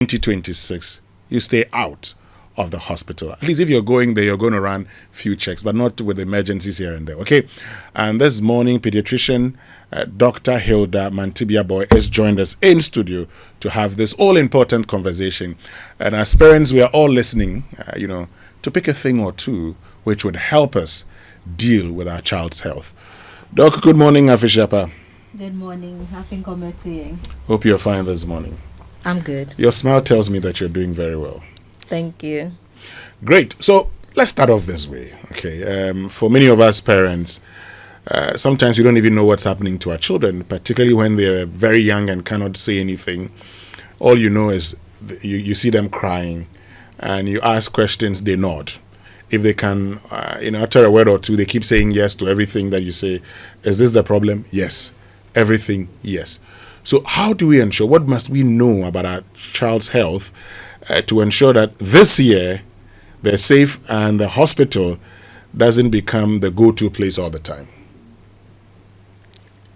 2026, you stay out of the hospital. At least if you're going there, you're going to run few checks, but not with emergencies here and there. Okay. And this morning, pediatrician Dr. Hilda Mantibia Boy has joined us in studio to have this all important conversation. And as parents, we are all listening, to pick a thing or two which would help us deal with our child's health. Doc, good morning, Afishapa. Good morning. Happy committee. Hope you're fine this morning. I'm good. Your smile tells me that you're doing very well. Thank you. Great. So let's start off this way. Okay. For many of us parents, sometimes we don't even know what's happening to our children, particularly when they're very young and cannot say anything. All you know is you see them crying and you ask questions, they nod. If they can, utter a word or two, they keep saying yes to everything that you say. Is this the problem? Yes. Everything, yes. So how do we ensure, what must we know about our child's health to ensure that this year they're safe and the hospital doesn't become the go-to place all the time?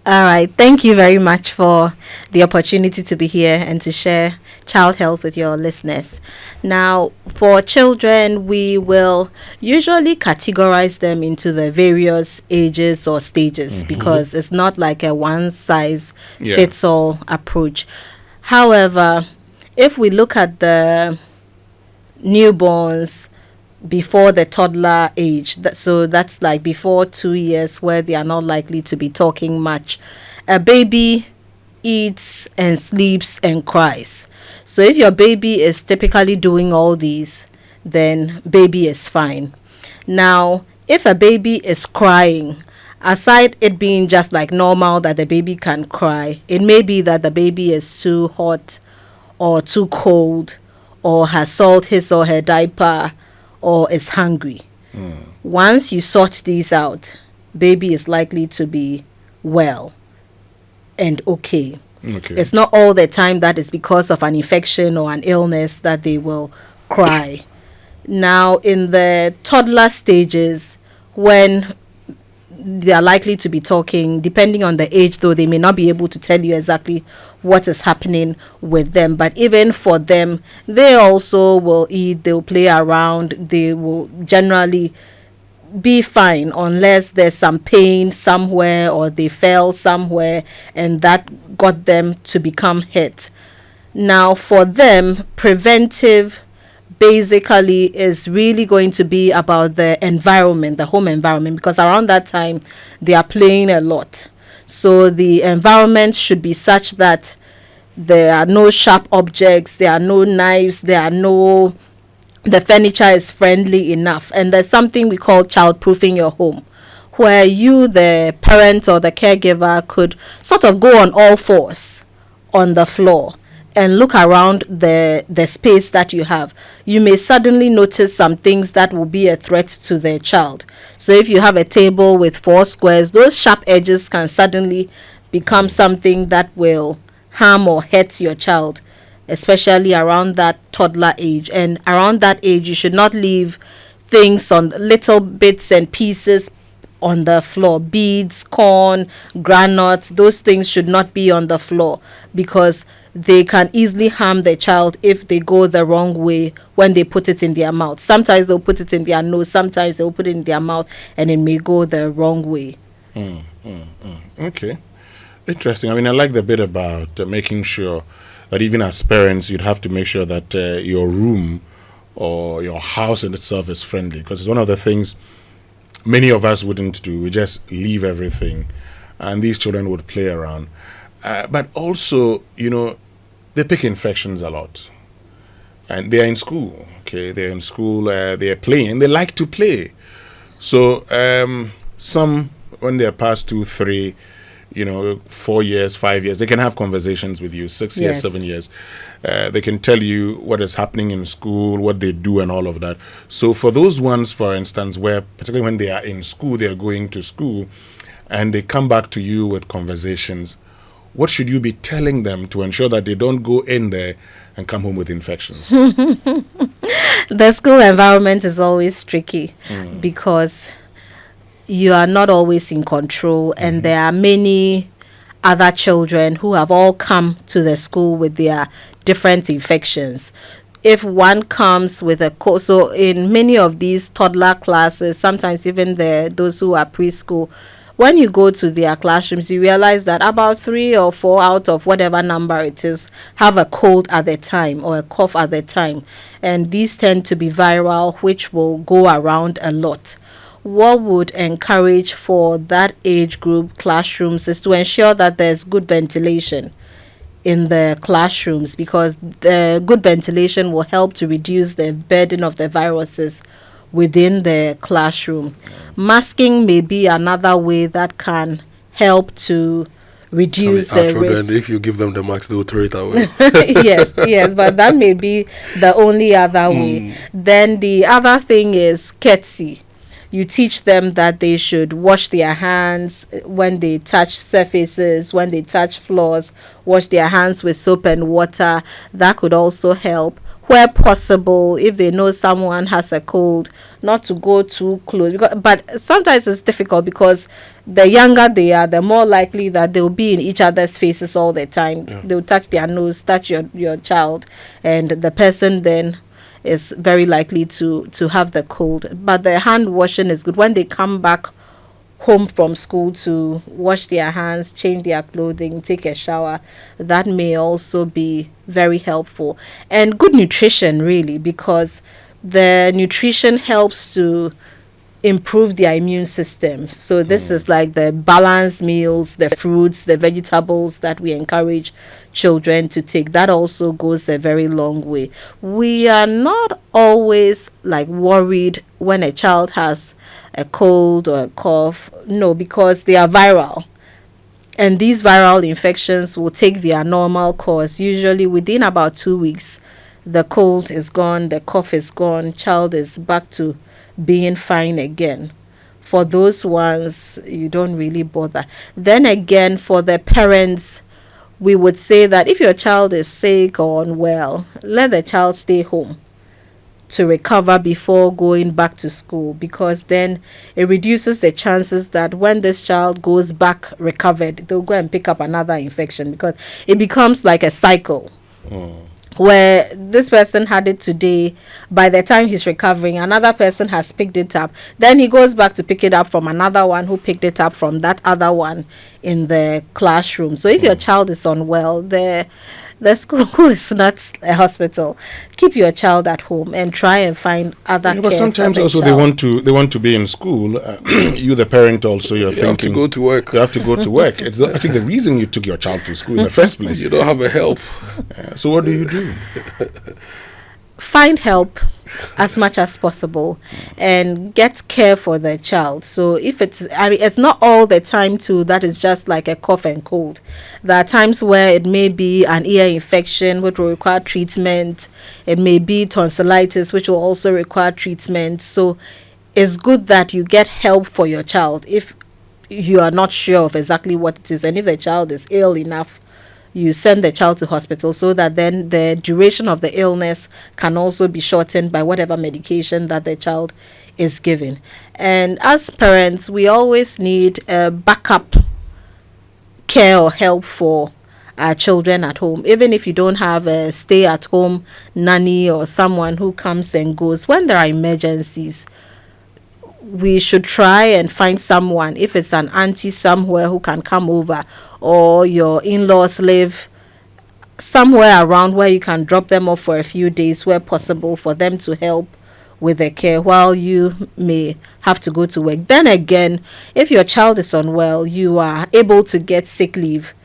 All right. Thank you very much for the opportunity to be here and to share child health with your listeners. Now, for children, we will usually categorize them into the various ages or stages because it's not like a one-size-fits-all approach. However, if we look at the newborns before the toddler age, so that's like before 2 years, where they are not likely to be talking much, a baby eats and sleeps and cries. So if your baby is typically doing all these, then baby is fine. Now, if a baby is crying, aside it being just like normal that the baby can cry, it may be that the baby is too hot or too cold or has soiled his or her diaper or is hungry. Once you sort these out, baby is likely to be well and okay. It's not all the time that it's because of an infection or an illness that they will cry. Now, in the toddler stages, when they are likely to be talking, depending on the age, though they may not be able to tell you exactly what is happening with them. But even for them, they also will eat, they'll play around, they will generally be fine unless there's some pain somewhere or they fell somewhere and that got them to become hit. Now, for them, preventive basically is really going to be about the environment, the home environment, because around that time they are playing a lot. So the environment should be such that there are no sharp objects, there are no knives, the furniture is friendly enough. And there's something we call child-proofing your home, where you, the parent or the caregiver, could sort of go on all fours on the floor and look around the space that you have. You may suddenly notice some things that will be a threat to their child. So if you have a table with 4 squares, those sharp edges can suddenly become something that will harm or hurt your child, especially around that toddler age. And around that age, you should not leave things on little bits and pieces on the floor. Beads, corn, granules, those things should not be on the floor because they can easily harm the child if they go the wrong way when they put it in their mouth. Sometimes they'll put it in their nose, sometimes they'll put it in their mouth, and it may go the wrong way. Okay. Interesting. I mean, I like the bit about making sure that even as parents, you'd have to make sure that your room or your house in itself is friendly, because it's one of the things many of us wouldn't do. We just leave everything, and these children would play around. But also, they pick infections a lot. And they're in school, okay? They're in school, they're playing, they like to play. So some, when they're past 2, 3, 4 years, 5 years, they can have conversations with you, 6 years, 7 years. They can tell you what is happening in school, what they do and all of that. So for those ones, for instance, where particularly when they are in school, they are going to school and they come back to you with conversations, what should you be telling them to ensure that they don't go in there and come home with infections? The school environment is always tricky because you are not always in control, and there are many other children who have all come to the school with their different infections. If one comes with a cold, so in many of these toddler classes, sometimes even those who are preschool, when you go to their classrooms, you realize that about 3 or 4 out of whatever number it is have a cold at the time or a cough at the time. And these tend to be viral, which will go around a lot. What would encourage for that age group classrooms is to ensure that there's good ventilation in the classrooms, because the good ventilation will help to reduce the burden of the viruses within the classroom. Masking may be another way that can help to reduce the risk. If you give them the mask, they will throw it away. yes, but that may be the only other way. Then the other thing is courtesy. You teach them that they should wash their hands when they touch surfaces, when they touch floors, wash their hands with soap and water. That could also help. Where possible, if they know someone has a cold, not to go too close. But sometimes it's difficult, because the younger they are, the more likely that they'll be in each other's faces all the time. Yeah. They'll touch their nose, touch your child, and the person then is very likely to have the cold. But the hand washing is good. When they come back home from school, to wash their hands, change their clothing, take a shower, that may also be very helpful. And good nutrition, really, because the nutrition helps to improve their immune system. So this is like the balanced meals, the fruits, the vegetables that we encourage children to take. That also goes a very long way. We are not always like worried when a child has a cold or a cough. No, because they are viral. And these viral infections will take their normal course. Usually within about 2 weeks, the cold is gone, the cough is gone, child is back to being fine again. For those ones, you don't really bother. Then again, for the parents, we would say that if your child is sick or unwell, let the child stay home to recover before going back to school, because then it reduces the chances that when this child goes back recovered, they'll go and pick up another infection, because it becomes like a cycle. Where this person had it today, by the time he's recovering, another person has picked it up. Then he goes back to pick it up from another one who picked it up from that other one in the classroom. So if your child is unwell, the school is not a hospital. Keep your child at home and try and find other care. But sometimes also they want to be in school. You, the parent, also you have to go to work. You have to go to work. It's I think the reason you took your child to school in the first place. You don't have a help. So what do you do? Find help as much as possible and get care for the child. So if it's not all the time too that is just like a cough and cold. There are times where it may be an ear infection which will require treatment. It may be tonsillitis which will also require treatment. So it's good that you get help for your child if you are not sure of exactly what it is, and if the child is ill enough, you send the child to hospital, so that then the duration of the illness can also be shortened by whatever medication that the child is given. And as parents, we always need a backup care or help for our children at home. Even if you don't have a stay-at-home nanny or someone who comes and goes, when there are emergencies, we should try and find someone, if it's an auntie somewhere who can come over, or your in-laws live somewhere around where you can drop them off for a few days where possible, for them to help with the care while you may have to go to work. Then again, if your child is unwell, you are able to get sick leave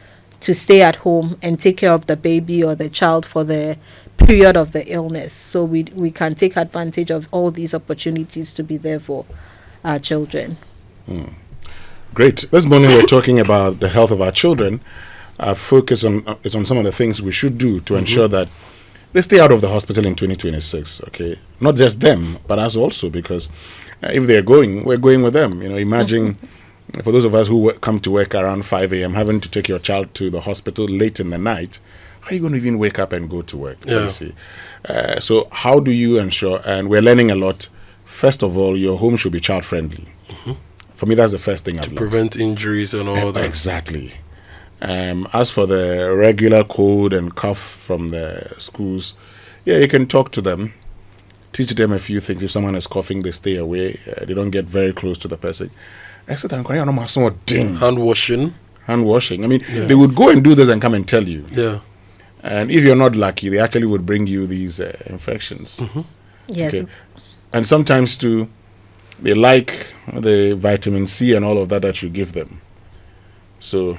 to stay at home and take care of the baby or the child for the period of the illness. So we can take advantage of all these opportunities to be there for our children. Great. This morning we're talking about the health of our children. Our focus is on some of the things we should do to ensure that they stay out of the hospital in 2026. Okay, not just them, but us also, because if they're going, we're going with them. Imagine for those of us who come to work around 5 a.m. having to take your child to the hospital late in the night. How are you going to even wake up and go to work? Yeah. You see? So how do you ensure, and we're learning a lot, first of all, your home should be child friendly. For me, that's the first thing I've learned. To prevent injuries and all that. Exactly. As for the regular cold and cough from the schools, yeah, you can talk to them, teach them a few things. If someone is coughing, they stay away. They don't get very close to the person. I said, Hand washing. hand washing. I mean, they would go and do this and come and tell you. Yeah. And if you're not lucky, they actually would bring you these infections. Yes. Okay. And sometimes too, they like the vitamin C and all of that you give them. So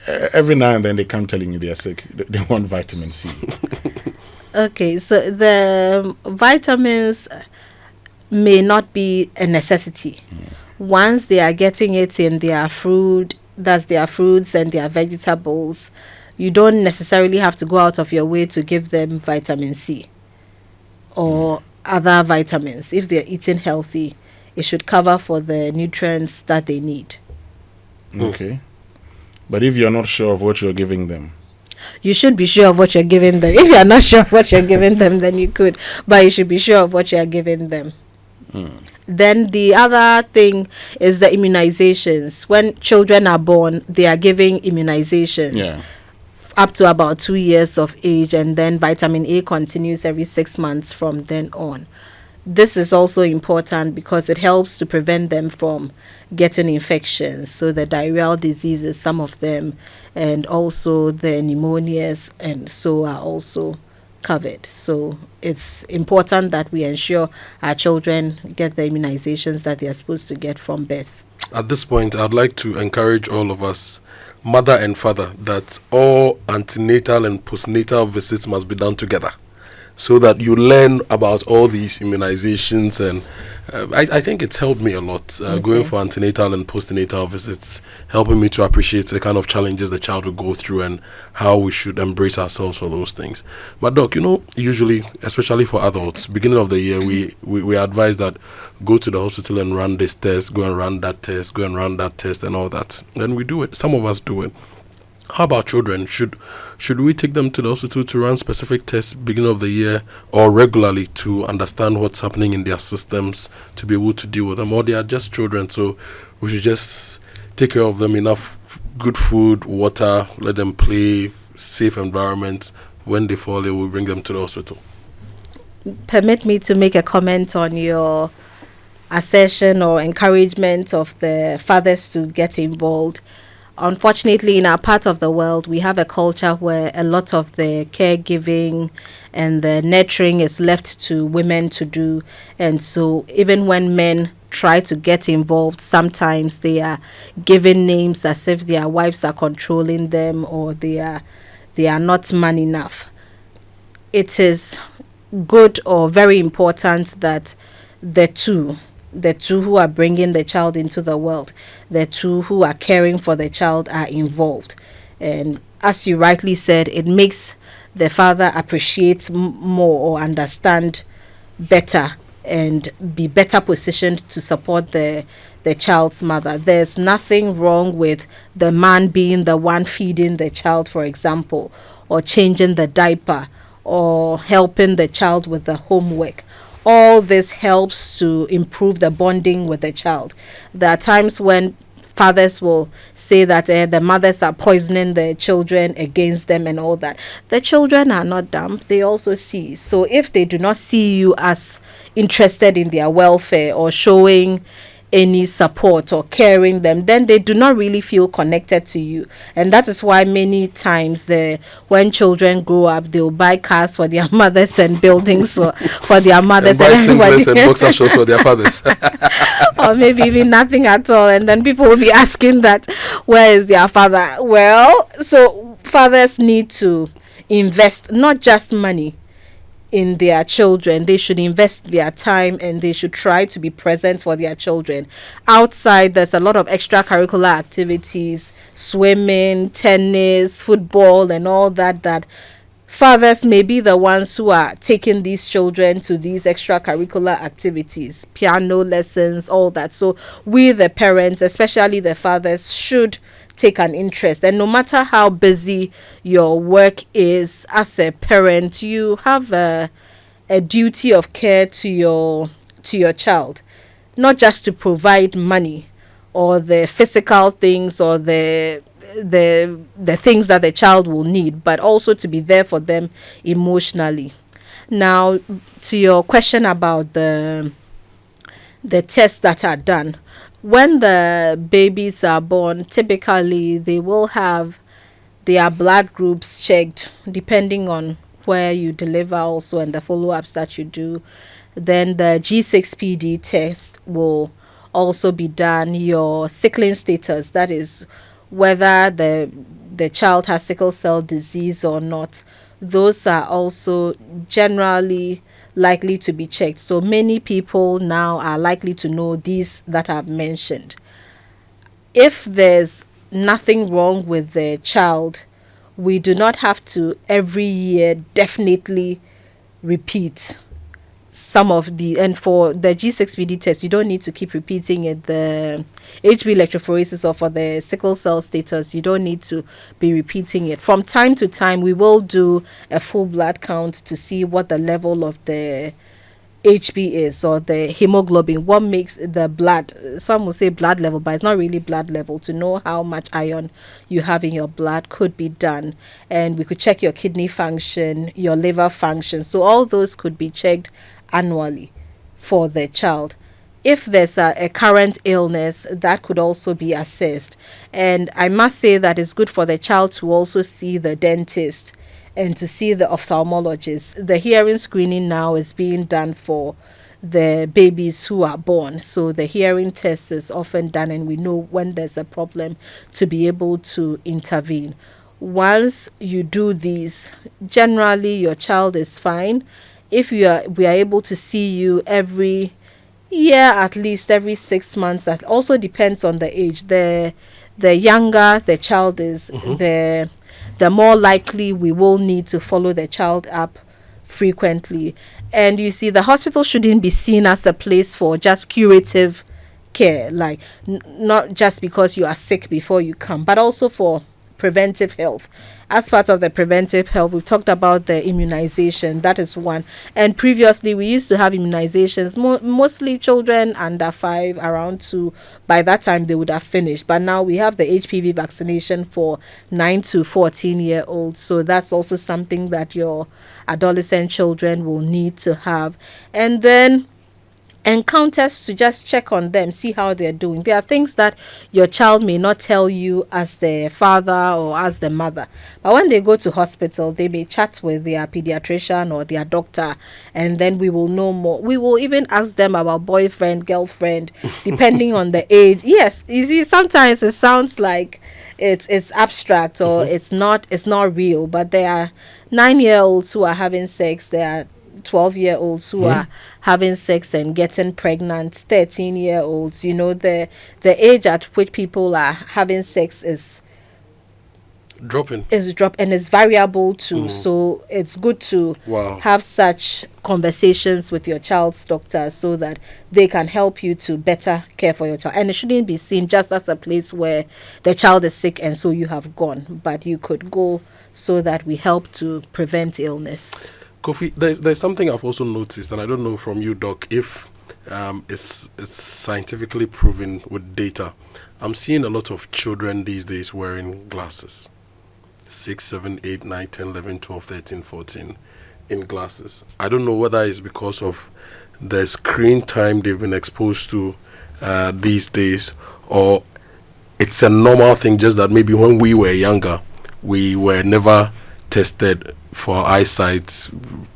every now and then they come telling you they are sick. They want vitamin C. Okay, so the vitamins may not be a necessity. Once they are getting it in their fruit, that's their fruits and their vegetables, you don't necessarily have to go out of your way to give them vitamin C or other vitamins. If they're eating healthy, it should cover for the nutrients that they need. Okay. But if you're not sure of what you're giving them, You should be sure of what you're giving them. If you're not sure of what you're giving them, then you could. But you should be sure of what you're giving them. Then the other thing is the immunizations. When children are born, they are giving immunizations. yeah. Up to about 2 years of age, and then vitamin A continues every 6 months from then on. This is also important because it helps to prevent them from getting infections. So the diarrheal diseases, some of them, and also the pneumonias, and so are also covered. So it's important that we ensure our children get the immunizations that they are supposed to get from birth. At this point, I'd like to encourage all of us, mother and father, that all antenatal and postnatal visits must be done together, so that you learn about all these immunizations. And I think it's helped me a lot going for antenatal and postnatal visits, helping me to appreciate the kind of challenges the child will go through and how we should embrace ourselves for those things. But doc, usually, especially for adults, beginning of the year, we advise that go to the hospital and run this test, go and run that test, go and run that test, and all that. And we do it. Some of us do it. How about children? Should we take them to the hospital to run specific tests beginning of the year or regularly to understand what's happening in their systems to be able to deal with them? Or they are just children, so we should just take care of them, enough good food, water, let them play, safe environment. When they fall ill, we bring them to the hospital. Permit me to make a comment on your assertion or encouragement of the fathers to get involved. Unfortunately, in our part of the world, we have a culture where a lot of the caregiving and the nurturing is left to women to do. And so even when men try to get involved, sometimes they are given names as if their wives are controlling them or they are not man enough. It is good or very important that the two who are bringing the child into the world, the two who are caring for the child are involved. And as you rightly said, it makes the father appreciate more or understand better and be better positioned to support the child's mother. There's nothing wrong with the man being the one feeding the child, for example, or changing the diaper or helping the child with the homework. All this helps to improve the bonding with the child. There are times when fathers will say that the mothers are poisoning the children against them and all that. The children are not dumb. They also see. So if they do not see you as interested in their welfare or showing any support or caring them, then they do not really feel connected to you. And that is why many times when children grow up, they'll buy cars for their mothers and buildings for their mothers And buy singlets and boxer shorts for their fathers. Or maybe even nothing at all. And then people will be asking that, where is their father? Well, so fathers need to invest not just money in their children. They should invest their time and they should try to be present for their children. Outside, there's a lot of extracurricular activities, swimming, tennis, football, and all that fathers may be the ones who are taking these children to these extracurricular activities, piano lessons, all that. So we, the parents, especially the fathers, should take an interest. And no matter how busy your work is as a parent, you have a duty of care to your child, not just to provide money or the physical things or the the things that the child will need, but also to be there for them emotionally. Now, to your question about the tests that are done, when the babies are born, typically they will have their blood groups checked depending on where you deliver also, and the follow-ups that you do. Then the G6PD test will also be done. Your sickling status, that is whether the child has sickle cell disease or not, those are also generally likely to be checked. So many people now are likely to know these that I've mentioned. If there's nothing wrong with the child, we do not have to every year definitely repeat some of the, and for the G6PD test you don't need to keep repeating it. The HB electrophoresis, or for the sickle cell status, you don't need to be repeating it. From time to time we will do a full blood count to see what the level of the HB is, or the hemoglobin, what makes the blood, some will say blood level, but it's not really blood level, to know how much iron you have in your blood could be done. And we could check your kidney function, your liver function, so all those could be checked annually for the child. If there's a current illness, that could also be assessed. And I must say that it's good for the child to also see the dentist and to see the ophthalmologist. The hearing screening now is being done for the babies who are born, so the hearing test is often done, and we know when there's a problem to be able to intervene. Once you do these, generally your child is fine. If we are able to see you every year, at least every 6 months, that also depends on the age. The younger the child is, the more likely we will need to follow the child up frequently. And you see, the hospital shouldn't be seen as a place for just curative care, like not just because you are sick before you come, but also for preventive health. As part of the preventive health, we've talked about the immunization. That is one. And previously, we used to have immunizations, mostly children under 5, around 2. By that time, they would have finished. But now we have the HPV vaccination for 9 to 14-year-olds. So that's also something that your adolescent children will need to have. And then encounters to just check on them, see how they're doing. There are things that your child may not tell you as the father or as the mother, but when they go to hospital, they may chat with their pediatrician or their doctor, and then we will know more. We will even ask them about boyfriend, girlfriend, depending on the age. Yes, you see, sometimes it sounds like it's abstract, or it's not real, but there are 9-year-olds who are having sex. There are 12-year-olds who are having sex and getting pregnant, 13-year-olds. The age at which people are having sex is dropping, and it's variable too. So it's good to have such conversations with your child's doctor, so that they can help you to better care for your child. And it shouldn't be seen just as a place where the child is sick and so you have gone, but you could go so that we help to prevent illness. Kofi, there's something I've also noticed, and I don't know from you, Doc, if it's scientifically proven with data. I'm seeing a lot of children these days wearing glasses. 6, 7, 8, 9, 10, 11, 12, 13, 14 in glasses. I don't know whether it's because of the screen time they've been exposed to these days, or it's a normal thing, just that maybe when we were younger, we were never tested for eyesight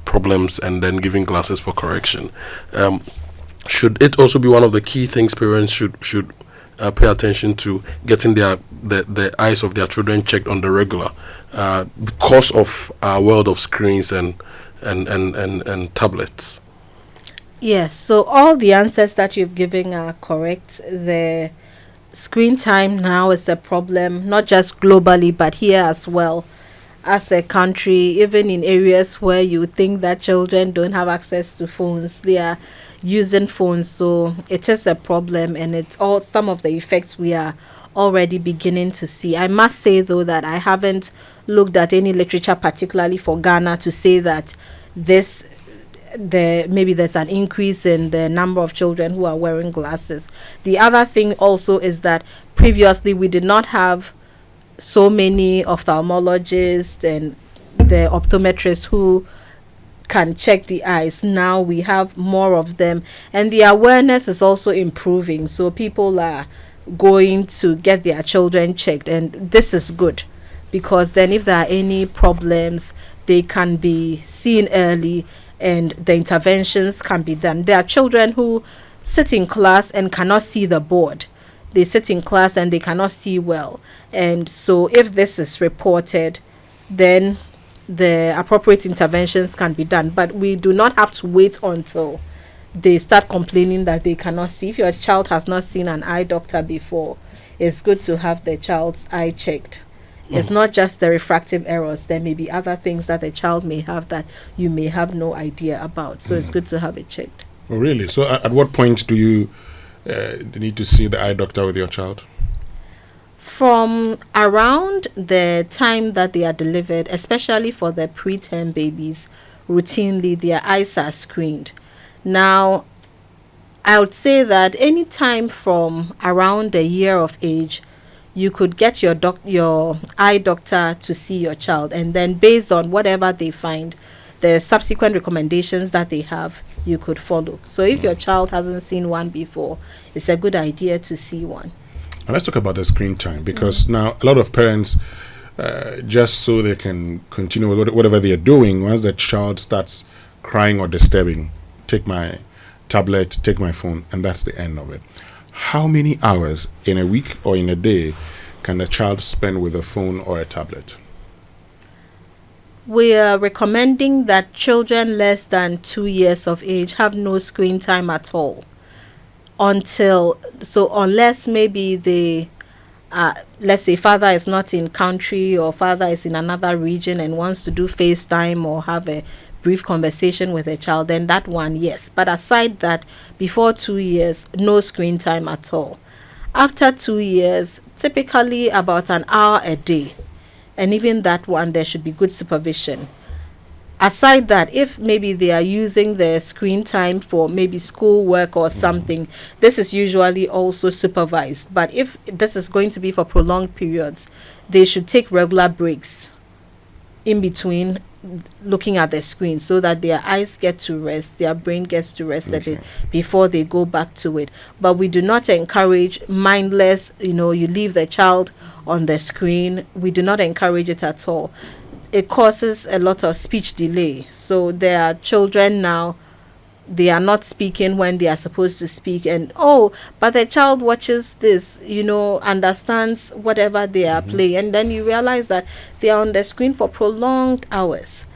problems and then giving glasses for correction. Should it also be one of the key things parents should pay attention to, getting the eyes of their children checked on the regular, because of our world of screens and tablets? Yes, so all the answers that you've given are correct. The screen time now is a problem, not just globally, but here as well. As a country, even in areas where you think that children don't have access to phones, they are using phones. So it is a problem, and it's all some of the effects we are already beginning to see. I must say, though, that I haven't looked at any literature, particularly for Ghana, to say that maybe there's an increase in the number of children who are wearing glasses. The other thing also is that previously we did not have so many ophthalmologists and the optometrists who can check the eyes. Now we have more of them, and the awareness is also improving. So people are going to get their children checked, and this is good, because then if there are any problems, they can be seen early and the interventions can be done. There are children who sit in class and cannot see the board. They sit in class and they cannot see well, and so if this is reported, then the appropriate interventions can be done. But we do not have to wait until they start complaining that they cannot see. If your child has not seen an eye doctor before, it's good to have the child's eye checked. It's not just the refractive errors. There may be other things that the child may have that you may have no idea about. So it's good to have it checked. Oh, really? So at what point do you need to see the eye doctor with your child? From around the time that they are delivered, especially for the preterm babies, routinely their eyes are screened. Now, I would say that any time from around a year of age, you could get your eye doctor to see your child, and then based on whatever they find, the subsequent recommendations that they have, you could follow. So if your child hasn't seen one before, it's a good idea to see one. And let's talk about the screen time, because now a lot of parents, just so they can continue with whatever they are doing, once the child starts crying or disturbing, take my tablet, take my phone, and that's the end of it. How many hours in a week or in a day can a child spend with a phone or a tablet? We are recommending that children less than 2 years of age have no screen time at all, unless maybe they let's say father is not in country or father is in another region and wants to do FaceTime or have a brief conversation with a child, then that one, yes. But aside that, before 2 years, no screen time at all. After 2 years, typically about an hour a day, and even that one, there should be good supervision. Aside that, if maybe they are using the screen time for maybe school work or something, this is usually also supervised. But if this is going to be for prolonged periods, they should take regular breaks in between looking at the screen, so that their eyes get to rest, their brain gets to rest a bit before they go back to it. But we do not encourage mindless, you leave the child on the screen. We do not encourage it at all. It causes a lot of speech delay. So there are children now, they are not speaking when they are supposed to speak, and but the child watches this, understands whatever they are playing, and then you realize that they are on the screen for prolonged hours.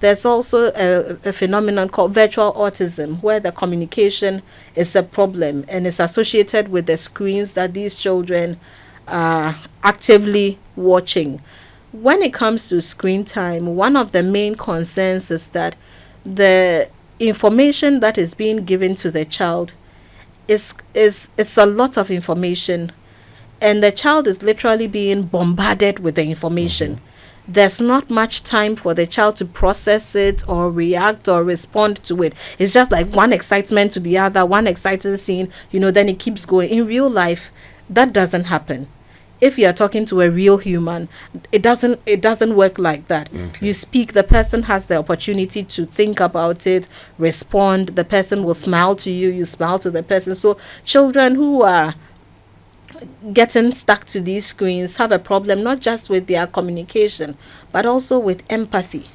There's also a phenomenon called virtual autism, where the communication is a problem and is associated with the screens that these children are actively watching. When it comes to screen time, one of the main concerns is that the information that is being given to the child is a lot of information, and the child is literally being bombarded with the information. There's not much time for the child to process it or react or respond to it. It's just like one excitement to the other, one exciting scene, then it keeps going. In real life, that doesn't happen. If you are talking to a real human, it doesn't work like that. You speak, the person has the opportunity to think about it, respond. The person will smile to you, you smile to the person. So children who are getting stuck to these screens have a problem, not just with their communication, but also with empathy,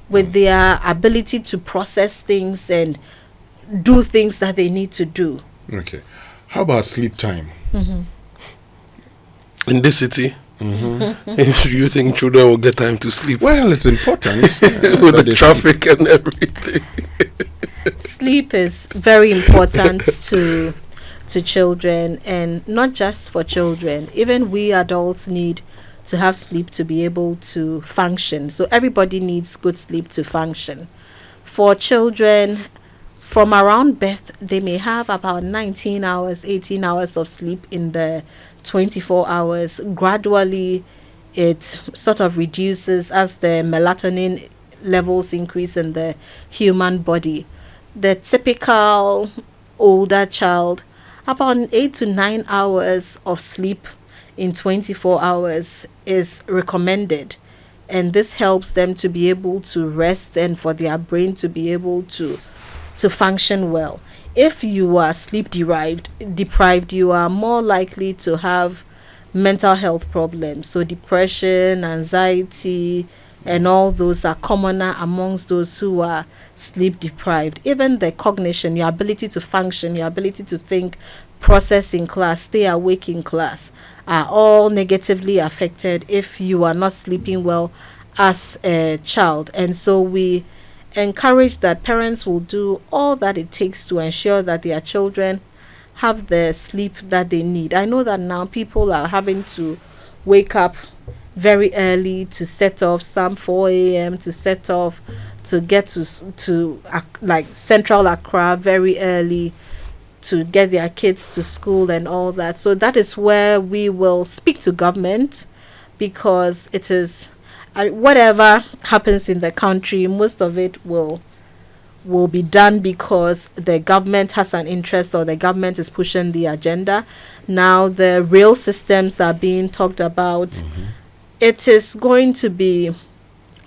with their ability to process things and do things that they need to do. Okay. How about sleep time? In this city, do you think children will get time to sleep? Well, it's important. With the traffic and everything. Sleep is very important to children, and not just for children. Even we adults need to have sleep to be able to function. So everybody needs good sleep to function. For children, from around birth, they may have about 19 hours, 18 hours of sleep in the 24 hours. Gradually, it sort of reduces as the melatonin levels increase in the human body. The typical older child, about 8 to 9 hours of sleep in 24 hours is recommended. And this helps them to be able to rest and for their brain to be able to function well. If you are sleep deprived, you are more likely to have mental health problems. So depression, anxiety, and all those are commoner amongst those who are sleep deprived. Even the cognition, your ability to function, your ability to think, process in class, stay awake in class, are all negatively affected if you are not sleeping well as a child. And so we encourage that parents will do all that it takes to ensure that their children have the sleep that they need. I know that now people are having to wake up very early to set off, some 4 a.m. to set off, to get to like Central Accra very early to get their kids to school and all that. So that is where we will speak to government, because it is whatever happens in the country, most of it will be done because the government has an interest, or the government is pushing the agenda. Now the real systems are being talked about. It is going to be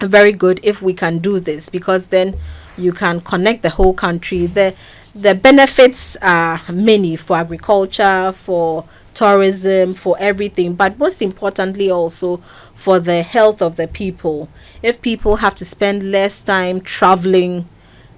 very good if we can do this, because then you can connect the whole country. The benefits are many for agriculture, for tourism, for everything, but most importantly also for the health of the people. If people have to spend less time traveling,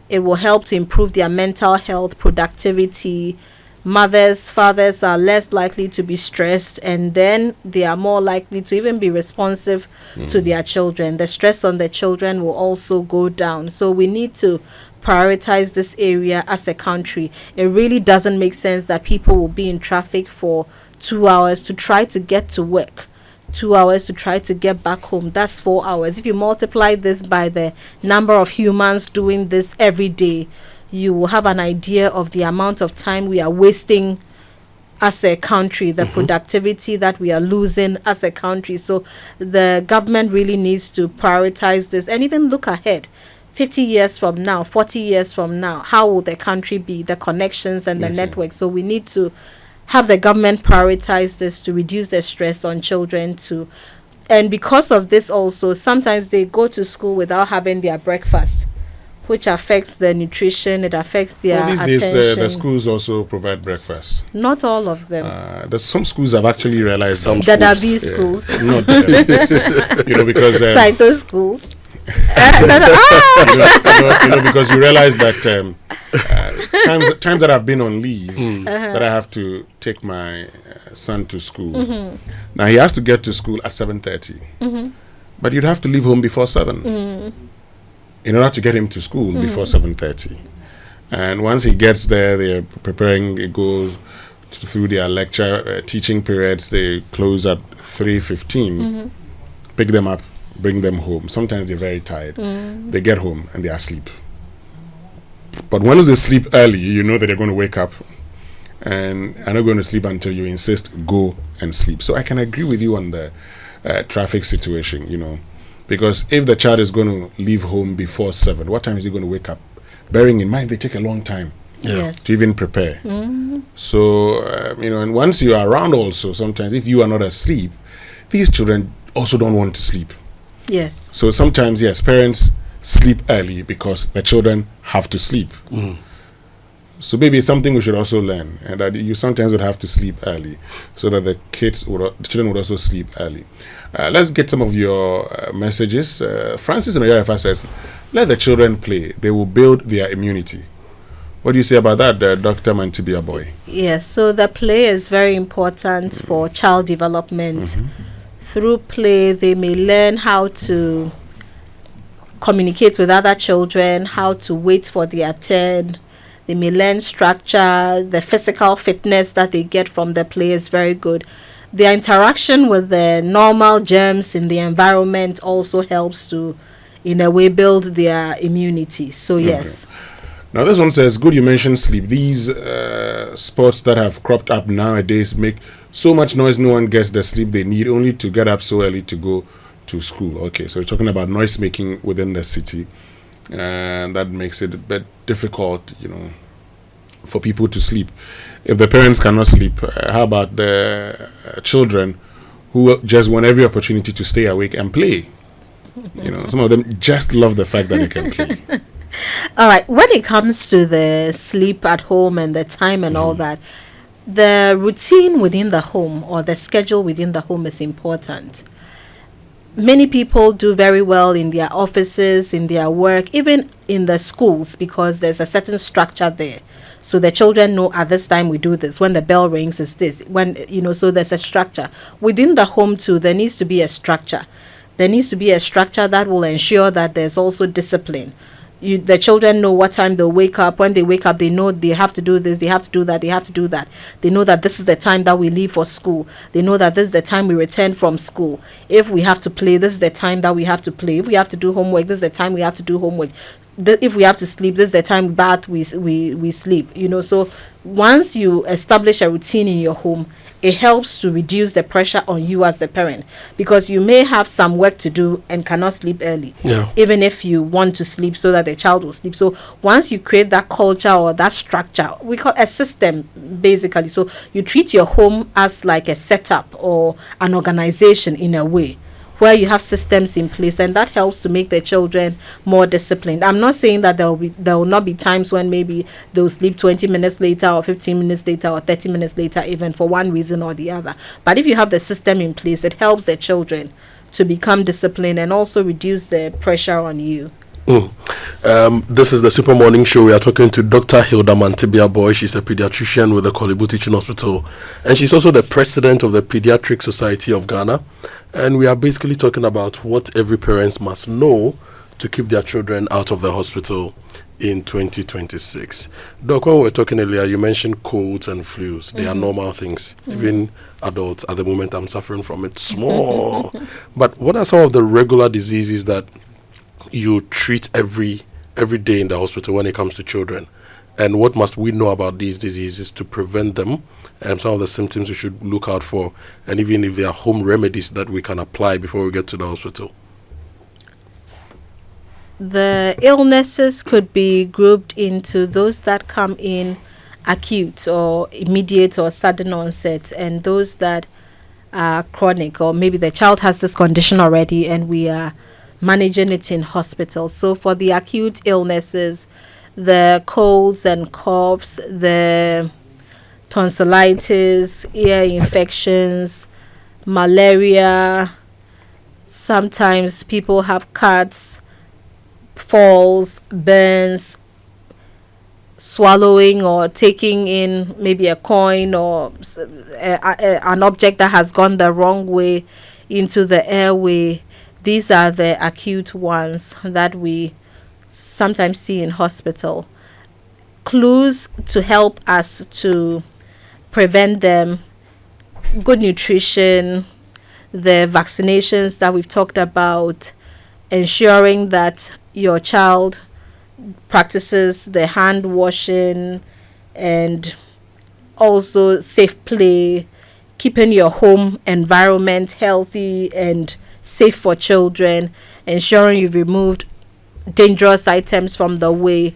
it will help to improve their mental health, productivity. Mothers, fathers are less likely to be stressed, and then they are more likely to even be responsive to their children. The stress on the children will also go down. So we need to prioritize this area as a country. It really doesn't make sense that people will be in traffic for 2 hours to try to get to work, 2 hours to try to get back home. That's 4 hours. If you multiply this by the number of humans doing this every day, you will have an idea of the amount of time we are wasting as a country, the productivity that we are losing as a country. So the government really needs to prioritize this and even look ahead. 50 years from now, 40 years from now, how will the country be, the connections and the network? So we need to have the government prioritize this to reduce the stress on children too. And because of this also, sometimes they go to school without having their breakfast, which affects their nutrition, it affects their these attention. days, the schools also provide breakfast. Not all of them. There's some schools have actually realized some Dadabi schools. Not Dadabi. Because Saito schools. Because you realize that times that I've been on leave, that I have to take my son to school. Now he has to get to school at 7:30, but you'd have to leave home before 7 in order to get him to school before 7:30. And once he gets there, they're preparing. It goes through their lecture teaching periods. They close at 3:15. Pick them up, bring them home. Sometimes they're very tired. They get home and they are asleep. But once they sleep early, you know that they're going to wake up and are not going to sleep until you insist go and sleep. So I can agree with you on the traffic situation, because if the child is going to leave home before 7, what time is he going to wake up? Bearing in mind they take a long time to even prepare. So, and once you are around also, sometimes if you are not asleep, these children also don't want to sleep. Yes. So sometimes, yes, parents sleep early because the children have to sleep. So maybe it's something we should also learn, and that you sometimes would have to sleep early so that the children would also sleep early. Let's get some of your messages. Francis in Oyarifa says, let the children play. They will build their immunity. What do you say about that, Dr. Mantibia Boy? Yes, so the play is very important for child development. Through play, they may learn how to communicate with other children, how to wait for their turn. They may learn structure. The physical fitness that they get from the play is very good. Their interaction with the normal germs in the environment also helps to, in a way, build their immunity. So, yes. Now, this one says, good you mentioned sleep. These sports that have cropped up nowadays make so much noise, no one gets the sleep they need, only to get up so early to go to school. Okay, so we're talking about noise making within the city, and that makes it a bit difficult, for people to sleep. If the parents cannot sleep, how about the children who just want every opportunity to stay awake and play. Some of them just love the fact that they can play. All right, when it comes to the sleep at home and the time and all that, the routine within the home or the schedule within the home is important. Many people do very well in their offices, in their work, even in the schools, because there's a certain structure there. So the children know at this time we do this. When the bell rings, is this. So there's a structure. Within the home too, there needs to be a structure. There needs to be a structure that will ensure that there's also discipline. The children know what time they'll wake up. When they wake up, they know they have to do this, they have to do that, they have to do that. They know that this is the time that we leave for school. They know that this is the time we return from school. If we have to play, this is the time that we have to play. If we have to do homework, this is the time we have to do homework. If we have to sleep, this is the time we sleep. So once you establish a routine in your home, it helps to reduce the pressure on you as the parent, because you may have some work to do and cannot sleep early, even if you want to sleep so that the child will sleep. So once you create that culture or that structure, we call a system basically. So you treat your home as like a setup or an organization in a way, where you have systems in place, and that helps to make the children more disciplined. I'm not saying that there will not be times when maybe they'll sleep 20 minutes later or 15 minutes later or 30 minutes later, even for one reason or the other. But if you have the system in place, it helps the children to become disciplined and also reduce the pressure on you. This is the Super Morning Show. We are talking to Dr. Hilda Mantibia Boy. She's a pediatrician with the Korle Bu Teaching Hospital, and she's also the president of the Pediatric Society of Ghana. And we are basically talking about what every parent must know to keep their children out of the hospital in 2026. Doc, when we were talking earlier, you mentioned colds and flus. They are normal things. Even adults, at the moment, I'm suffering from it small. But what are some of the regular diseases that you treat every day in the hospital when it comes to children? And what must we know about these diseases to prevent them? And some of the symptoms we should look out for, and even if there are home remedies that we can apply before we get to the hospital. The illnesses could be grouped into those that come in acute or immediate or sudden onset, and those that are chronic, or maybe the child has this condition already and we are managing it in hospital. So for the acute illnesses, the colds and coughs, the tonsillitis, ear infections, malaria, sometimes people have cuts, falls, burns, swallowing or taking in maybe a coin or an object that has gone the wrong way into the airway. These are the acute ones that we sometimes see in hospital. Clues to help us to prevent them: good nutrition, the vaccinations that we've talked about, ensuring that your child practices the hand washing, and also safe play, keeping your home environment healthy and safe for children, ensuring you've removed dangerous items from the way.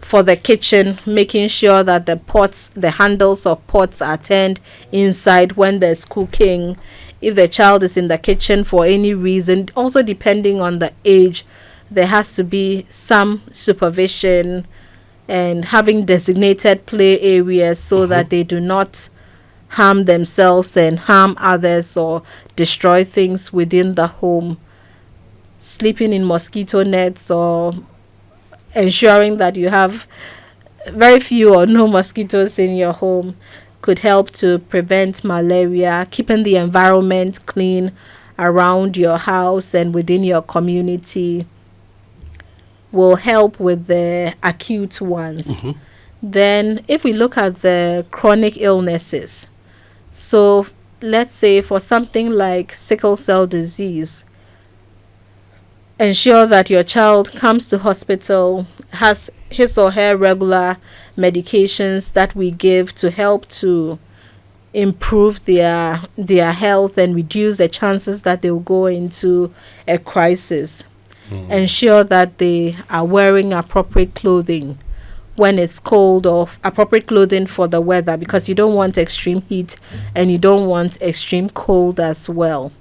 For the kitchen, making sure that the handles of pots are turned inside when there's cooking. If the child is in the kitchen for any reason, also depending on the age, there has to be some supervision, and having designated play areas so that they do not harm themselves and harm others or destroy things within the home. Sleeping in mosquito nets, or ensuring that you have very few or no mosquitoes in your home, could help to prevent malaria. Keeping the environment clean around your house and within your community will help with the acute ones. Then if we look at the chronic illnesses, so let's say for something like sickle cell disease, ensure that your child comes to hospital, has his or her regular medications that we give to help to improve their health and reduce the chances that they will go into a crisis. Ensure that they are wearing appropriate clothing when it's cold, or appropriate clothing for the weather, because you don't want extreme heat and you don't want extreme cold as well.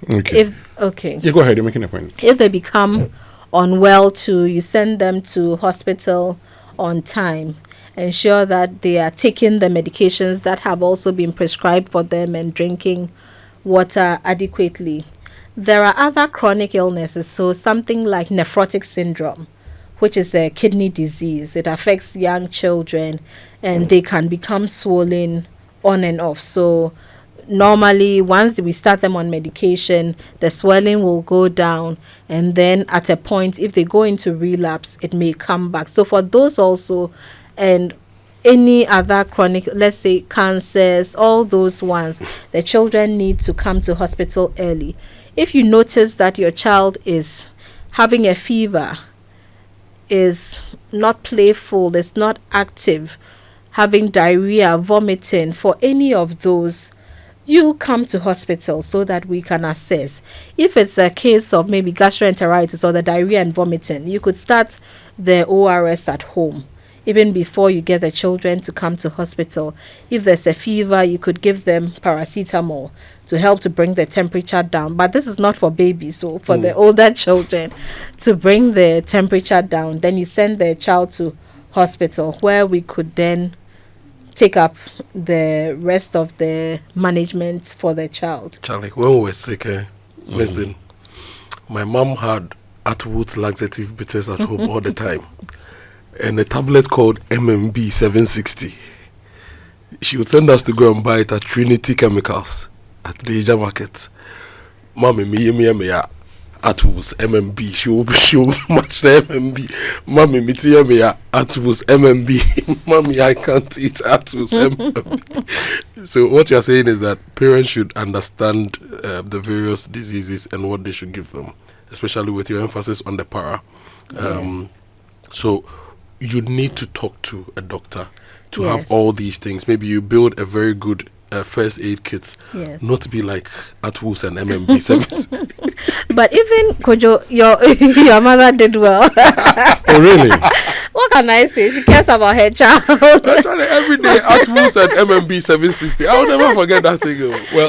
Okay. Yeah, go ahead. You're making a point. If they become unwell too, you send them to hospital on time. Ensure that they are taking the medications that have also been prescribed for them and drinking water adequately. There are other chronic illnesses, so something like nephrotic syndrome, which is a kidney disease. It affects young children and they can become swollen on and off. So normally, once we start them on medication, the swelling will go down, and then at a point, if they go into relapse, it may come back. So for those also, and any other chronic, let's say cancers, all those ones, the children need to come to hospital early. If you notice that your child is having a fever, is not playful, is not active, having diarrhea, vomiting, for any of those, you come to hospital so that we can assess. If it's a case of maybe gastroenteritis or the diarrhea and vomiting, you could start the ORS at home even before you get the children to come to hospital. If there's a fever, you could give them paracetamol to help to bring the temperature down. But this is not for babies, so for the older children, to bring the temperature down. Then you send the child to hospital, where we could then take up the rest of the management for the child. Charlie, when we were sick, Winston, my mom had Atwood's laxative bitters at home all the time, and a tablet called MMB 760. She would send us to go and buy it at Trinity Chemicals at the Asia Market. Mommy, me, Atwood's MMB. She will match the MMB. Mommy, me Atwood's MMB. Mommy, I can't eat Atwood's MMB. So what you're saying is that parents should understand the various diseases and what they should give them, especially with your emphasis on the para. So you need to talk to a doctor to have all these things. Maybe you build a very good first aid kit, not to be like Atwood's and MMB service. But even Kojo, your mother did well. Oh, really? What can I say? She cares about her child. Actually, every day Atwood's and MMB 760. I will never forget that thing. Well,